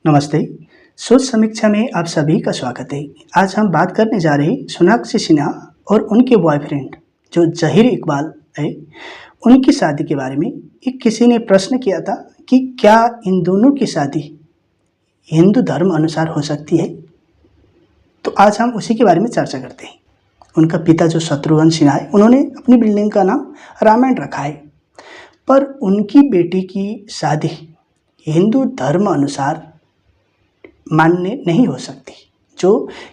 नमस्ते। सोच समीक्षा में आप सभी का स्वागत है। आज हम बात करने जा रहे हैं सोनाक्षी सिन्हा और उनके बॉयफ्रेंड जो ज़हीर इकबाल है, उनकी शादी के बारे में। एक किसी ने प्रश्न किया था कि क्या इन दोनों की शादी हिंदू धर्म अनुसार हो सकती है? तो आज हम उसी के बारे में चर्चा करते हैं। उनका पिता जो शत्रुघ्न सिन्हा है, उन्होंने अपनी बिल्डिंग का नाम रामायण रखा है, पर उनकी बेटी की शादी हिंदू धर्म अनुसार मान्य नहीं हो सकती। जो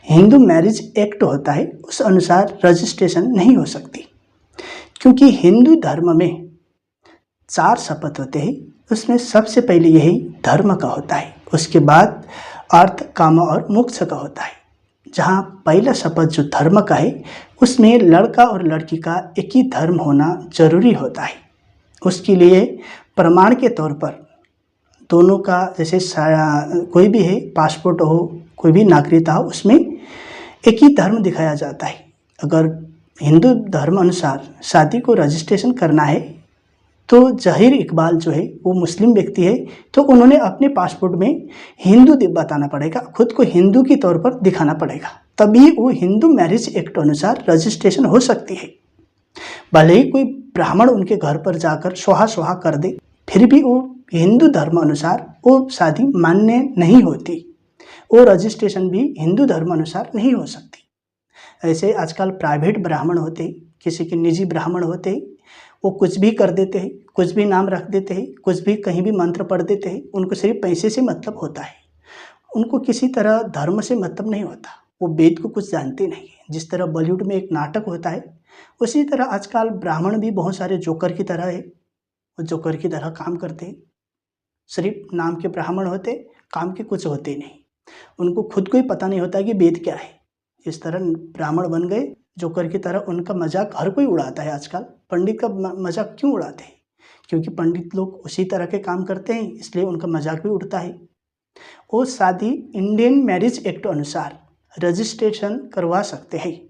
हिंदू मैरिज एक्ट होता है उस अनुसार रजिस्ट्रेशन नहीं हो सकती, क्योंकि हिंदू धर्म में 4 शपथ होते हैं। उसमें सबसे पहले यही धर्म का होता है, उसके बाद अर्थ, काम और मोक्ष का होता है। जहाँ पहला शपथ जो धर्म का है, उसमें लड़का और लड़की का एक ही धर्म होना जरूरी होता है। उसके लिए प्रमाण के तौर पर दोनों का, जैसे कोई भी है, पासपोर्ट हो, कोई भी नागरिकता हो, उसमें एक ही धर्म दिखाया जाता है। अगर हिंदू धर्म अनुसार शादी को रजिस्ट्रेशन करना है तो ज़हीर इकबाल जो है वो मुस्लिम व्यक्ति है, तो उन्होंने अपने पासपोर्ट में हिंदू बताना पड़ेगा, खुद को हिंदू के तौर पर दिखाना पड़ेगा, तभी वो हिंदू मैरिज एक्ट अनुसार रजिस्ट्रेशन हो सकती है। भले ही कोई ब्राह्मण उनके घर पर जाकर सोहा सोहा कर दे, फिर भी वो हिंदू धर्म अनुसार वो शादी मान्य नहीं होती। वो रजिस्ट्रेशन भी हिंदू धर्म अनुसार नहीं हो सकती। ऐसे आजकल प्राइवेट ब्राह्मण होते हैं, किसी के निजी ब्राह्मण होते हैं, वो कुछ भी कर देते हैं, कुछ भी नाम रख देते हैं, कुछ भी कहीं भी मंत्र पढ़ देते हैं। उनको सिर्फ पैसे से मतलब होता है, उनको किसी तरह धर्म से मतलब नहीं होता। वो वेद को कुछ जानते नहीं है। जिस तरह बॉलीवुड में एक नाटक होता है, उसी तरह आजकल ब्राह्मण भी बहुत सारे जोकर की तरह है, वो जोकर की तरह काम करते हैं। सिर्फ नाम के ब्राह्मण होते, काम के कुछ होते नहीं। उनको खुद को ही पता नहीं होता कि वेद क्या है। इस तरह ब्राह्मण बन गए जोकर की तरह। उनका मजाक हर कोई उड़ाता है आजकल। पंडित का मजाक क्यों उड़ाते हैं? क्योंकि पंडित लोग उसी तरह के काम करते हैं, इसलिए उनका मजाक भी उड़ता है। वो शादी इंडियन मैरिज एक्ट अनुसार रजिस्ट्रेशन करवा सकते हैं।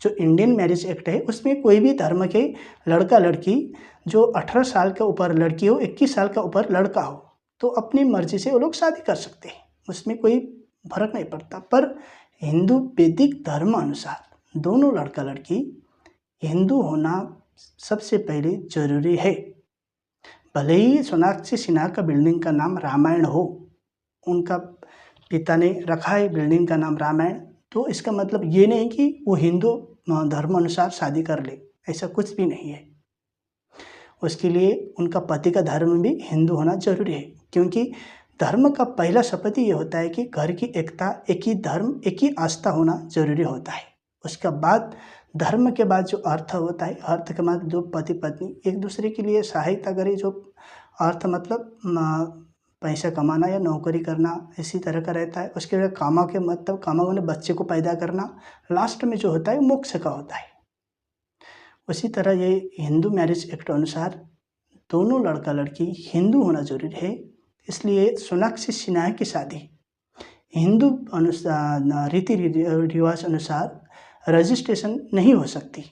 जो इंडियन मैरिज एक्ट है, उसमें कोई भी धर्म के लड़का लड़की, जो 18 साल के ऊपर लड़की हो, 21 साल का ऊपर लड़का हो, तो अपनी मर्जी से वो लोग शादी कर सकते हैं, उसमें कोई फर्क नहीं पड़ता। पर हिंदू वैदिक धर्म अनुसार दोनों लड़का लड़की हिंदू होना सबसे पहले जरूरी है। भले ही सोनाक्षी सिन्हा का बिल्डिंग का नाम रामायण हो, उनका पिता ने रखा है बिल्डिंग का नाम रामायण, तो इसका मतलब ये नहीं कि वो हिंदू धर्म अनुसार शादी कर ले, ऐसा कुछ भी नहीं है। उसके लिए उनका पति का धर्म भी हिंदू होना जरूरी है, क्योंकि धर्म का पहला शपथ ही ये होता है कि घर की एकता, एक ही धर्म, एक ही आस्था होना जरूरी होता है। उसका बाद धर्म के बाद जो अर्थ होता है, अर्थ के बाद जो पति पत्नी एक दूसरे के लिए सहायता करे, जो अर्थ मतलब पैसा कमाना या नौकरी करना, इसी तरह का रहता है। उसके बाद कामा के मतलब, कामा माने बच्चे को पैदा करना, लास्ट में जो होता है मोक्ष का होता है। उसी तरह ये हिंदू मैरिज एक्ट अनुसार दोनों लड़का लड़की हिंदू होना जरूरी है। इसलिए सोनाक्षी सिन्हा की शादी हिंदू अनुसार रीति रिवाज अनुसार रजिस्ट्रेशन नहीं हो सकती।